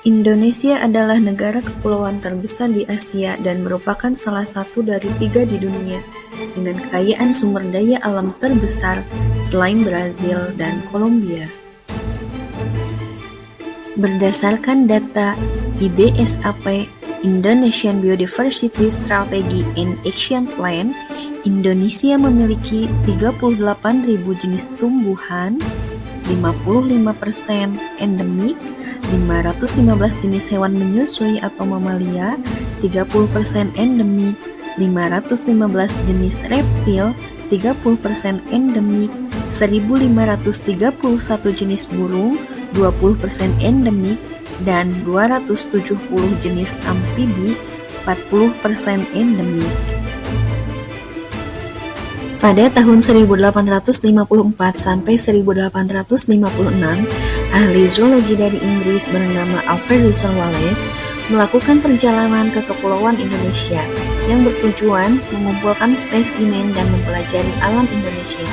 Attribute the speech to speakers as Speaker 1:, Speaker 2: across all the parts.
Speaker 1: Indonesia adalah negara kepulauan terbesar di Asia dan merupakan salah satu dari 3 di dunia dengan kekayaan sumber daya alam terbesar selain Brazil dan Kolombia. Berdasarkan data IBSAP Indonesian Biodiversity Strategy and Action Plan, Indonesia memiliki 38.000 jenis tumbuhan, 55% endemik, 515 jenis hewan menyusui atau mamalia, 30% endemik, 515 jenis reptil, 30% endemik, 1.531 jenis burung, 20% endemik, dan 270 jenis amfibi, 40% endemik. Pada tahun 1854 sampai 1856, ahli zoologi dari Inggris bernama Alfred Russel Wallace melakukan perjalanan ke Kepulauan Indonesia yang bertujuan mengumpulkan spesimen dan mempelajari alam Indonesia.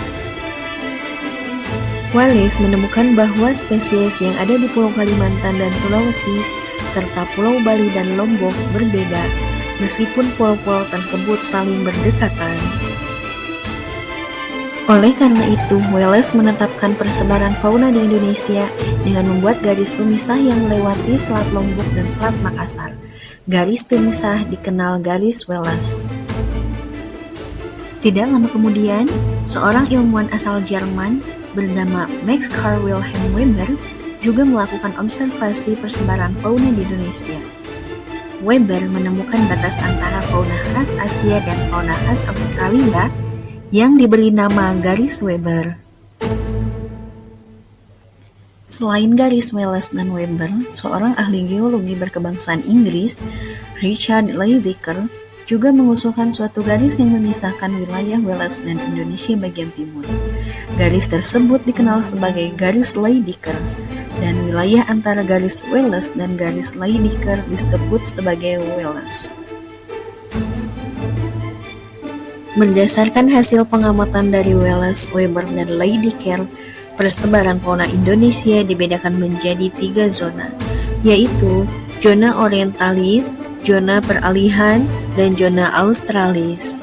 Speaker 1: Wallace menemukan bahwa spesies yang ada di Pulau Kalimantan dan Sulawesi, serta Pulau Bali dan Lombok berbeda, meskipun pulau-pulau tersebut saling berdekatan. Oleh karena itu, Wallace menetapkan persebaran fauna di Indonesia dengan membuat garis pemisah yang melewati Selat Lombok dan Selat Makassar. Garis pemisah dikenal garis Wallace. Tidak lama kemudian, seorang ilmuwan asal Jerman bernama Max Carl Wilhelm Weber juga melakukan observasi persebaran fauna di Indonesia. Weber menemukan batas antara fauna khas Asia dan fauna khas Australia yang diberi nama garis Weber. Selain garis Wallace dan Weber, seorang ahli geologi berkebangsaan Inggris, Richard Lydekker, juga mengusulkan suatu garis yang memisahkan wilayah Wallace dan Indonesia bagian timur. Garis tersebut dikenal sebagai garis Lydekker, dan wilayah antara garis Wallace dan garis Lydekker disebut sebagai Wallace. Berdasarkan hasil pengamatan dari Wallace, Weber, dan Lydekker, persebaran fauna Indonesia dibedakan menjadi 3 zona, yaitu zona orientalis, zona peralihan, dan zona australis.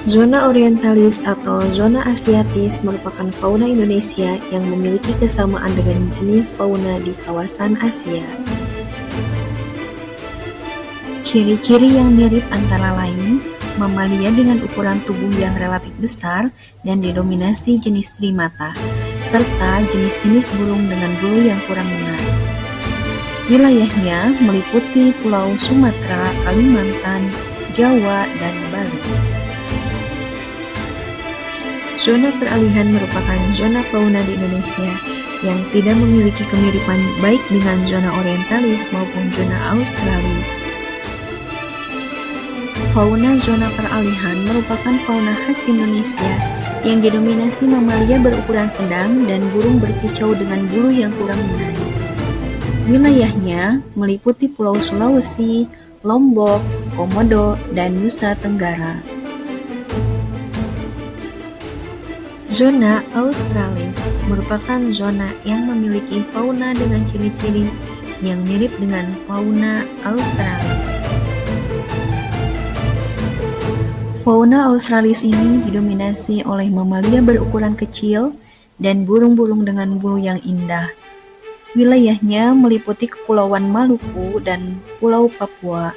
Speaker 1: Zona orientalis atau zona asiatis merupakan fauna Indonesia yang memiliki kesamaan dengan jenis fauna di kawasan Asia. Ciri-ciri yang mirip antara lain, mamalia dengan ukuran tubuh yang relatif besar dan didominasi jenis primata, serta jenis-jenis burung dengan bulu yang kurang menarik. Wilayahnya meliputi Pulau Sumatera, Kalimantan, Jawa, dan Bali. Zona peralihan merupakan zona fauna di Indonesia yang tidak memiliki kemiripan baik dengan zona orientalis maupun zona australis. Fauna zona peralihan merupakan fauna khas Indonesia yang didominasi mamalia berukuran sedang dan burung berkicau dengan bulu yang kurang menarik. Wilayahnya meliputi Pulau Sulawesi, Lombok, Komodo, dan Nusa Tenggara. Zona australis merupakan zona yang memiliki fauna dengan ciri-ciri yang mirip dengan fauna australis. Fauna australis ini didominasi oleh mamalia berukuran kecil dan burung-burung dengan bulu yang indah. Wilayahnya meliputi Kepulauan Maluku dan Pulau Papua.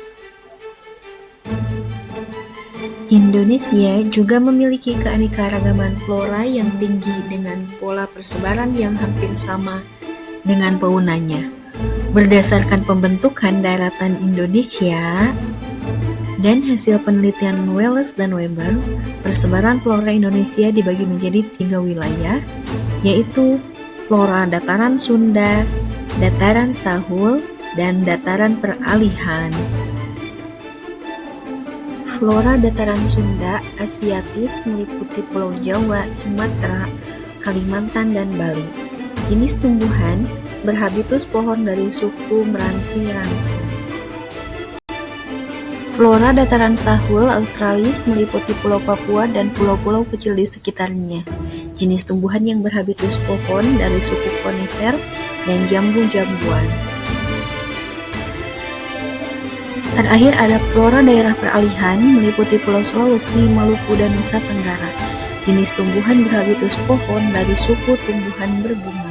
Speaker 1: Indonesia juga memiliki keanekaragaman flora yang tinggi dengan pola persebaran yang hampir sama dengan faunanya. Berdasarkan pembentukan daratan Indonesia dan hasil penelitian Wallace dan Weber, persebaran flora Indonesia dibagi menjadi 3 wilayah, yaitu flora dataran Sunda, dataran Sahul, dan dataran peralihan. Flora dataran Sunda Asiatis meliputi Pulau Jawa, Sumatera, Kalimantan, dan Bali. Jenis tumbuhan berhabitus pohon dari suku meranti-ranti. Flora dataran Sahul Australis meliputi Pulau Papua dan pulau-pulau kecil di sekitarnya. jenis tumbuhan yang berhabitus pohon dari suku konifer dan jambu-jambuan. Terakhir ada flora daerah peralihan meliputi Pulau Sulawesi, Maluku, dan Nusa Tenggara. Jenis tumbuhan berhabitus pohon dari suku tumbuhan berbunga.